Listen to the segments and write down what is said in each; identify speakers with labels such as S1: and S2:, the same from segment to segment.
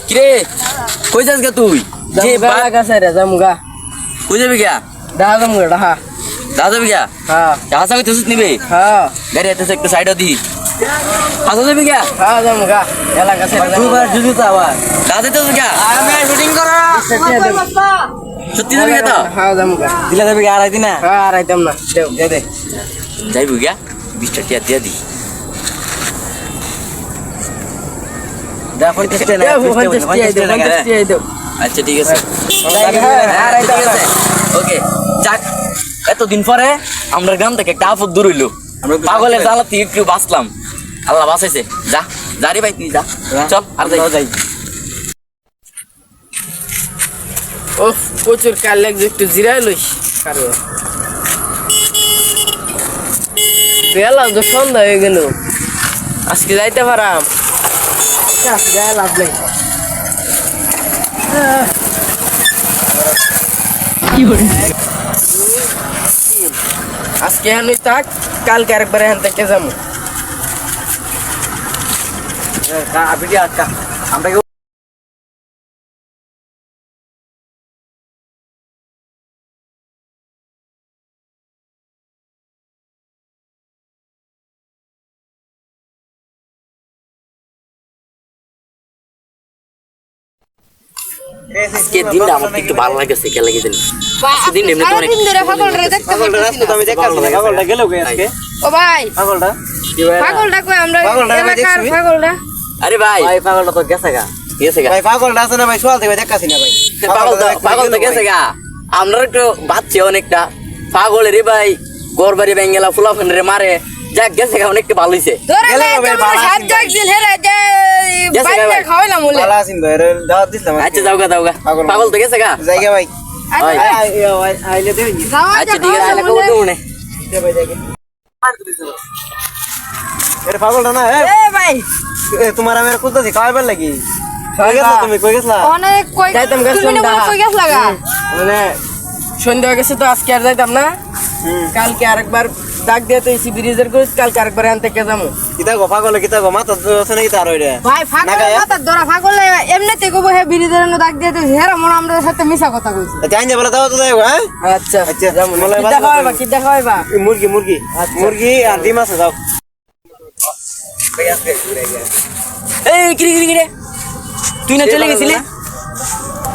S1: কিরে কই যাস গা তুই যে বালা
S2: কাছে রে জামগা
S1: কই যাবি গা
S2: দাহা জামগা দাহা
S1: যাবি গা
S2: হ্যাঁ
S1: হাসা কই তুই নিবে
S2: হ্যাঁ
S1: গাড়ি এত একটু সাইডে দি হাসা যাবি গা
S2: হ্যাঁ জামগা এলা কাছে
S1: দুবার জুজু তো আবার দাদা তো গা
S2: আমি শুটিং করো
S1: সত্যি যাবি গা তো
S2: হ্যাঁ জামগা
S1: দিলা যাবি গা আড়াই দিনা
S2: হ্যাঁ আর আইতাম না দেও দে দে
S1: যাইবি গা 20 টাকা দিয়া দি দেখো চেষ্টা না আচ্ছা ঠিক আছে ওকে যাক এতদিন পরে আমরা গ্রাম থেকে একটা আপদ দূর হইলো পাগলের জ্বালা থেকে একটু বাঁচলাম আল্লাহ বাঁচাইছে যা যারি ভাই তুই যা চল আর যাই
S2: ও প্রচুর কাল লাগছে একটু জিরাই লইস কারো বেলা তো সন্ধ্যা হয়ে গেল আজকে যাইতে পারাম গায়ে লাভ নেই আজকে এখানে থাক কালকে আরেকবার এখান থেকে যাবো
S1: আমরা আজকে দিনটা আমার একটু ভালো লাগছে কে লাগিয়ে দিন দিন এমনি তো অনেক
S3: পাগলটা গেল কই আজকে
S4: ও ভাই
S3: পাগলটা
S4: পাগলটা কই আমরা এলাকার পাগলটা
S1: আরে ভাই পাগলটা তো গেছে গা
S3: ভাই পাগলটা আছে না ভাই সোয়াল থেকে দেখাছি না ভাই
S1: পাগল তো গেছে গা আমরা একটু বাচ্চি অনেকটা পাগলের রে ভাই গোর বাড়ি বেঙ্গেলা ফুলা ফেনরে মারে যাক গেছে গা অনেকটা ভালো হইছে
S4: ধরে তোমরা সাত জাগ দিন হেরে যে বাইরে খাওয়াইলাম বলে
S3: ভালো আছেন ভাই দাওয়াত দিলাম
S1: আচ্ছা যাও গা পাগল তো গেছে গা
S3: জায়গা ভাই আইলে দেই
S1: আচ্ছা ঠিক আছে আলে কবর দেবো নে
S3: দে ভাই জায়গা এর পাগলটা না
S4: এ ভাই
S3: তোমার আমি কুত্তা দি খাওয়াইবার লাগি কই গেছলা তুমি কই গেছলা
S4: অনেক কই
S2: যাইতাম
S4: তুমি না কই গেছ লাগা
S2: মানে সন্ধ্যা হয়ে গেছে তো আজকে আর যাইতাম না কালকে আরেকবার ডাক দিয়ে তো এসি ব্রিজের করে কালকে আরেকবার এখান থেকে যাবো
S3: কিতা গো পাগল কিতা গো মাথা আছে না কিতা আর ওইটা
S4: ভাই ফাগল মাথা ধরা ফাগল এমনিতে কইবো হে বিরিদের নো ডাক দিয়ে তো হেরা মন আমরা সাথে মিছা কথা কইছে
S3: জান যে বলে দাও তো যাইগো হ্যাঁ
S2: আচ্ছা
S3: আচ্ছা
S2: বলে কি দেখাইবা
S3: মুরগি মুরগি আর ডিম আছে যাও
S1: এই কিরে তুই না চলে গেছিলি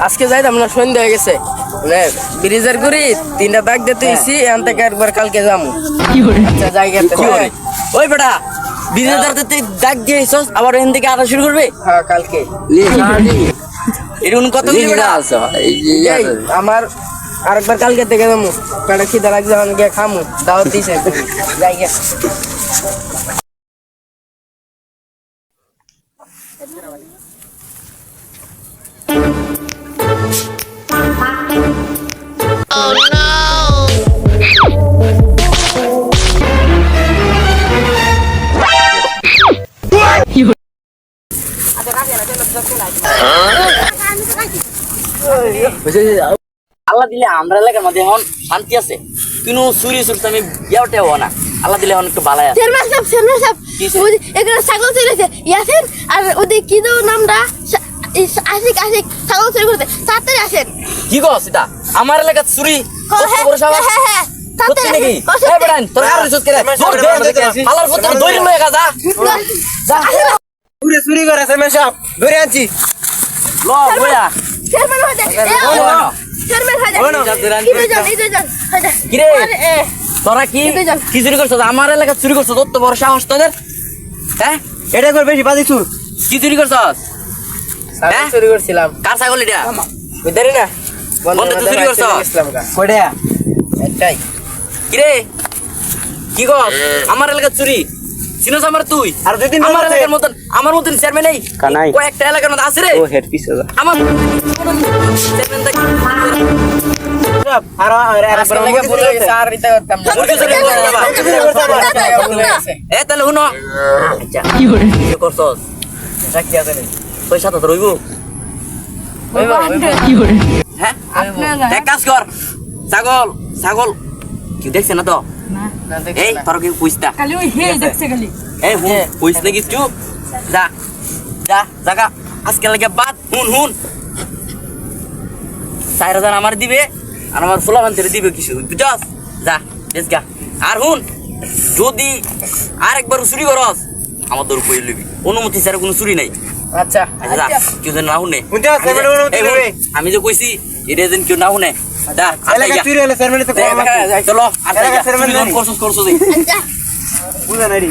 S2: আজকে যাইতাম না সন্ধ্যা হয়ে গেছে মানে ব্রিজের করি তিনটা ডাক দিতে এসি এখান থেকে একবার কালকে যাবো আচ্ছা জায়গা
S1: ওই বেটা বিজয় দাঁড়াতে তুই ডাক দিয়েছস আবার এখান থেকে আটা শুরু করবে
S2: হ্যাঁ কালকে
S1: এরকম কত দিন বেটা
S2: এই, আমার আরেকবার কালকে থেকে যাবো পেটে খিদা লাগছে আমি গিয়ে খামু দাওয়াত দিছে জায়গা
S1: আল্লাহ দিলে আমরা এলাকার মধ্যে এখন শান্তি আছে কিন্তু চুরি চুরতে আমি বিয়াওটে হবো না আল্লাহ দিলে এখন একটু ভালাই আছে
S4: চেয়ারম্যান সাহেব ওই এখানে ছাগল চলেছে ইয়াসিন আর ওদের কি দাও নামটা আশিক ছাগল চুরি করতে তাড়াতাড়ি আসেন
S1: কি গো সেটা আমার এলাকার চুরি
S4: হ্যাঁ
S1: সত্যি নাকি এই বেটান তোর আর রিসোর্স করে জোর দে আল্লাহর পুত্র দইরে লয়ে গা যা
S3: চুরি করে চেয়ারম্যান সাহেব ধরে আনছি
S1: ল বয়া
S4: চেয়ারম্যান হয়ে চেয়ারম্যান হয়ে
S1: কি রে তোরা কি চুরি করছস আমার এলাকা চুরি করছস তোর বড় সাহস তোদের হ্যাঁ
S3: এটা করে বেশি বাদিছু
S1: কি চুরি করছস
S2: ছাগল চুরি করছিলাম
S1: কার ছাগল এটা
S2: বুঝলি না
S1: বন্ধু তুই চুরি করছস
S3: কয়টা
S2: একটাই
S1: কি রে কি গো আমার এলাকা চুরি চিনোস আমার তুই
S3: আর দুদিন
S1: আমার এলাকার মতন আমার মতন চেয়ারম্যান নেই
S3: কানাই
S1: কয়েকটা এলাকার মধ্যে আছে রে
S3: ও হেড পিস
S1: আমার চেয়ারম্যান দেখ
S3: আর
S2: আজকে লাগে ভুল হয়ে গেছে আর এটা করতাম না
S1: মুরগি চুরি করছিস এ তাহলে শুনো আচ্ছা কি করছস
S2: রাখি আছে
S1: পয়সা তো রইব হ্যাঁ এক কাজ কর ছাগল ছাগল কি দেখছে না তো এই তোর কি পুইস্তা
S4: খালি ওই হে দেখছে খালি
S1: এই পুইস না কিছু যা যা জাগা আজকে লাগে বাদ হুন 4,000 আমার দিবে আর আমার ফুলা ভান্তিরে দিবে কিছু বুঝছস যা বেশ গা আর হুন যদি আরেকবার চুরি করস আমার দর কই লবি অনুমতি ছাড়া কোনো চুরি নাই
S2: আচ্ছা
S1: আচ্ছা যা কেউ যেন না শুনে
S3: বুঝছো চেয়ারম্যান অনুমতি দেবে
S1: আমি যে কইছি এটা যেন কেউ না শুনে যা আর
S3: এলাকা
S1: যা।
S3: চুরি হলে চেয়ারম্যান তো কম আছে
S1: চলো আর
S3: এলাকা চেয়ারম্যান জানি।
S1: করছো
S4: আচ্ছা
S3: বুঝা নাইরি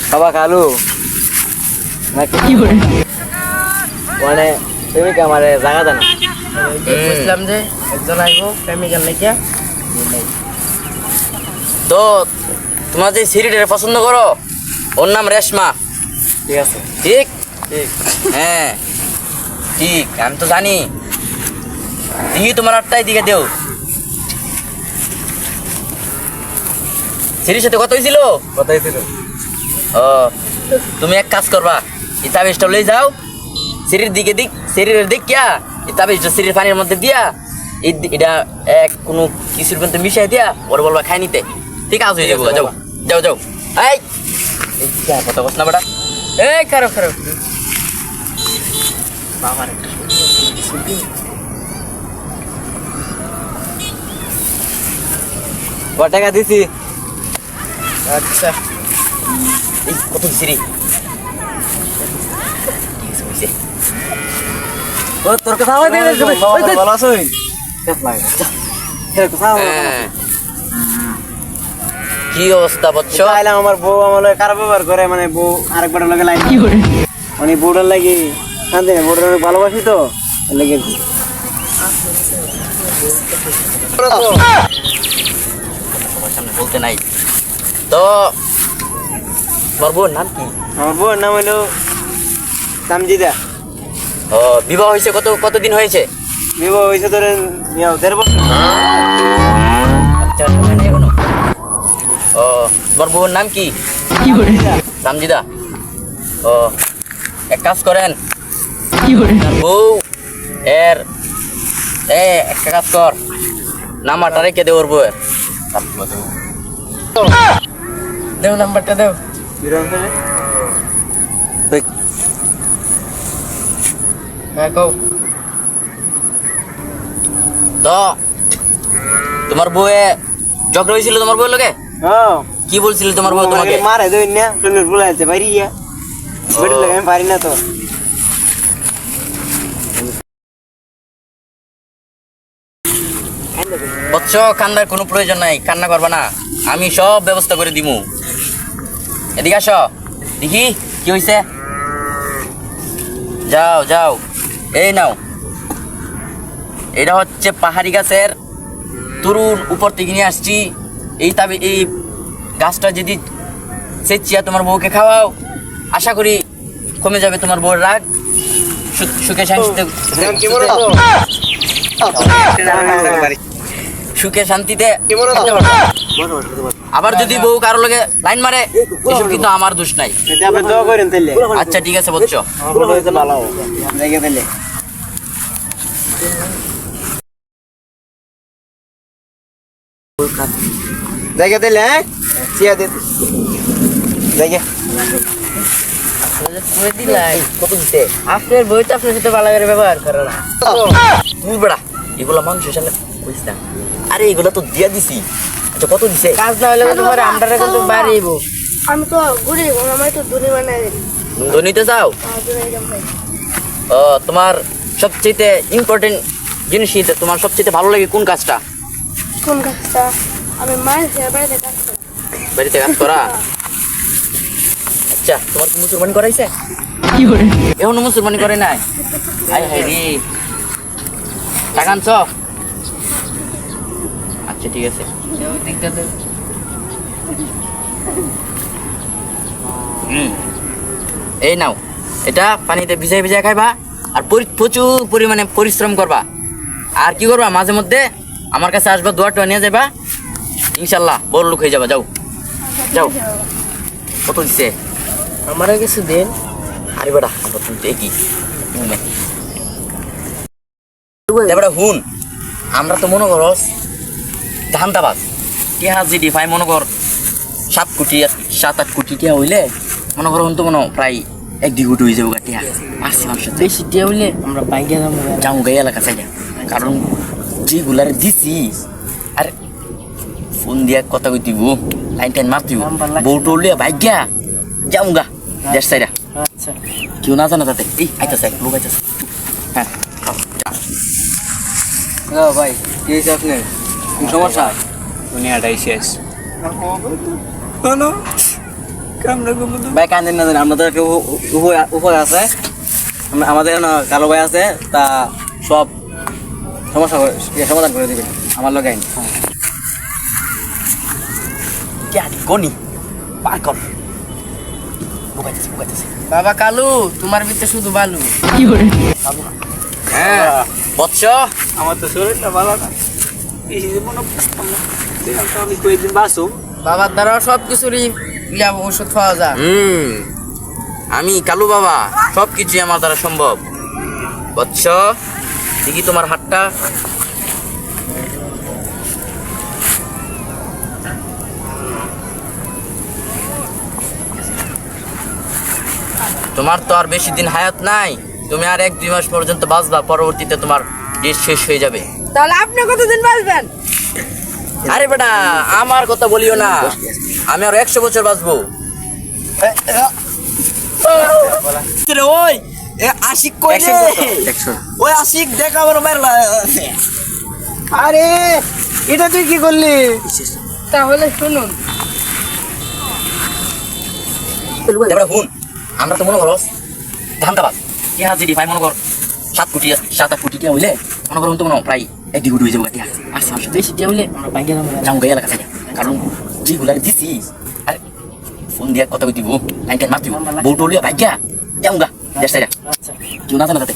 S3: খাবা খালু নাকি মানে তুমি কি আমার জায়গা দেন
S2: বুঝলাম যে একজন আইবো প্রেমিকার লেগে
S1: তো তোমার যে সিরিটারে পছন্দ করো ওর নাম রেশমা
S3: ঠিক আছে
S1: ঠিক
S3: ঠিক
S1: হ্যাঁ ঠিক আমি তো জানি দিহি তোমার আটটাই দিকে দেও সিরির সাথে কথা হয়েছিল
S3: কথাই ছিল
S1: ও তুমি এক কাজ করবা ইতাবেশটা লই যাও সিরির দিকে শরীরের দিক কিয়া ইতাবেশটা সিরির পানির মধ্যে দিয়া এটা এক কোনো কিছুর মধ্যে মিশাই দিয়া ওর বলবা খাই নিতে ঠিক আছে হয়ে যাবো যাও যাও যাও এই কথা বস না বেটা
S2: এই খারাপ
S3: টাকা দিছি
S2: আচ্ছা
S1: এই কত সিরি
S3: ও তোর কথা হয় দে ভালো আছো কেত লাগে হে কথা
S1: হ্যাঁ। কি অবস্থা বচ্চ
S3: আইলাম আমার বউ আমার লগে খারাপ ব্যবহার করে মানে বউ আরেকবার লগে লাইন মানে বউটার লাগি কান্দে বউটার অনেক ভালোবাসি তো এর লাগি
S1: সবার সামনে বলতে নাই তো তোমার বোন নাম কি
S3: আমার বউর নাম হলো সামজিদা
S1: ও বিবাহ হয়েছে কতদিন হয়েছে
S3: বিবাহ হয়েছে ধরেন 1.5 বছর
S1: আচ্ছা হয় নাই এখনো ও তোমার বোন নাম কি সামজিদা ও এক কাজ করেন আপনার বউ এর একটা কাজ কর নাম্বারটা রেখে দে ওর বউয়ের
S2: দেও নাম্বারটা দেও হ্যাঁ কও
S1: তো তোমার বউয়ে ঝগড়া হয়েছিল তোমার বউয়ের লগে
S3: হ্যাঁ
S1: কি বলছিল তোমার বউ তোমাকে
S3: মারে দেই না টুলুর বুলাইছে বাইরে গিয়া বেড়ে লাগে আমি পারি না তো
S1: বৎস কান্নার কোনো প্রয়োজন নাই কান্না করবা না আমি সব ব্যবস্থা করে দিমু এদিকে আসো দেখি কি হয়েছে যাও যাও এই নাও এটা হচ্ছে পাহাড়ি গাছের তরুণ উপর থেকে নিয়ে আসছি এই গাছটা যদি সেচিয়া তোমার বউকে খাওয়াও আশা করি কমে যাবে তোমার বউর রাগ সুখে শান্তিতে সুখে শান্তিতে থাকতে পারবে। আবার যদি বউ কারো লগে লাইন মারে এসব কিন্তু আমার দোষ নাই
S3: এটা আপনি দোয়া করেন তাইলে
S1: আচ্ছা ঠিক আছে বলছো
S3: আমার হইতে ভালো জায়গা তাইলে জায়গা তাইলে হ্যাঁ চিয়া দে জায়গা
S2: করে দিলাই
S1: কত দিতে
S2: আপনার বই তো আপনার সাথে ভালো করে ব্যবহার করে না
S1: তুই বেড়া এগুলা মানুষের সামনে কইস না আরে এগুলা তো দিয়া দিছি আচ্ছা কত দিছে
S2: কাজ না হলে তোমার আমরা কিন্তু বাড়িব
S4: আমি তো ঘুরে আমার তো দূরে বানাই দিই
S1: ধনিতে যাও
S4: দূরে যাম ভাই
S1: ও তোমার সবচেয়ে ইম্পর্টেন্ট জিনিস কি তোমার সবচেয়ে ভালো লাগে কোন কাজটা
S4: কোন কাজটা আমি মায়ের ছেলে বাড়িতে কাজ করি
S1: বাড়িতে কাজ করা আচ্ছা তোমার কি মুসলমানি করাইছে এখনো মুসলমানি করে নাই হাই হাই রে টাকা আনছ আচ্ছা ঠিক আছে এই নাও এটা পানিতে ভিজাই ভিজাই খাইবা আর প্রচুর পরিমাণে পরিশ্রম করবা আর কি করবা মাঝে মধ্যে আমার কাছে আসবা দোয়াটা নিয়ে যাবা ইনশাল্লাহ বড় লোক হয়ে যাবা যাও যাও কত দিচ্ছে
S2: আমারও কিছু দেন
S1: আরে বেটা আমরা তুমি দেখি এবারে হুন আমরা তো মনে করস ধান্দাবাজ কে হাজ জিডি ভাই মনে কর সাত আট কোটি টিয়া হইলে মনে করো তো মনে হয় প্রায় 1-2 কোটি হয়ে যাবো টিয়া আসছি মানুষের
S2: বেশি টিয়া হইলে আমরা বাইকে যাবো
S1: যাবো গাই এলাকা চাই কারণ যেগুলার দিছি আর ফোন দিয়া কথা কই দিব লাইন টাইন মার দিব
S2: নাম্বার লাগছে।
S1: বউ টলিয়া ভাগ্যা যাবো গা দেশ সাইডা
S2: আচ্ছা
S1: কেউ না জানা তাতে এই আইতাছে লোক আইতাছে হ্যাঁ
S2: ভাই কি হয়েছে আপনার কি সমস্যা
S3: দুনিয়াটাই শেষ
S2: ভাই কান্দেন না জানি আমাদের একটা উপায় আছে আমাদের না কালো ভাই আছে তা সব সমস্যা সমাধান করে দিবেন আমার লোক আইন
S1: গনি পার কর লোক আইতাছে
S2: বাবা কালু তোমার ভিতরে শুধু বালু
S1: হ্যাঁ বৎস
S3: আমার তো শরীরটা ভালো না এই জীবনে আমি কয়েকদিন বাসুম
S2: বাবার দ্বারা সব কিছুরই ওষুধ পাওয়া যায়
S1: আমি কালু বাবা সব কিছুই আমার দ্বারা সম্ভব বৎস দেখি তোমার হাতটা তোমার তো আর বেশি দিন হায়াত নাই তুমি আর 1-2 মাস পর্যন্ত বাঁচবা পরবর্তীতে তোমার ডেট শেষ হয়ে যাবে
S2: তাহলে আপনি কতদিন বাঁচবেন
S1: আরে বেটা আমার কথা বলিও না আমি আর 100 বছর বাঁচবো ওই আশিক কই রে ওই আশিক দেখা বড় মারলা
S3: আরে এটা তুই কি করলি
S2: তাহলে শুনুন
S1: এবার হুন আমরা তো মনে করো ধান্দাবাদ ইহা যদি ভাই মনে কর 7-8 কোটি টিয়া হইলে মনে করো তো মনে হয় প্রায় 1-2 কোটি হয়ে যাবো টিয়া আসছি মানুষের
S2: বেশি টিয়া হইলে আমরা বাইকে
S1: যাবো গাই এলাকা চাই কারণ যেগুলার দিছি আরে ফোন দিয়া কথা কই দিব লাইন টাইন মার দিব বউ টলিয়া ভাগ্যা যাবো গা দেশ সাইডা
S2: আচ্ছা
S1: কেউ না জানা তাতে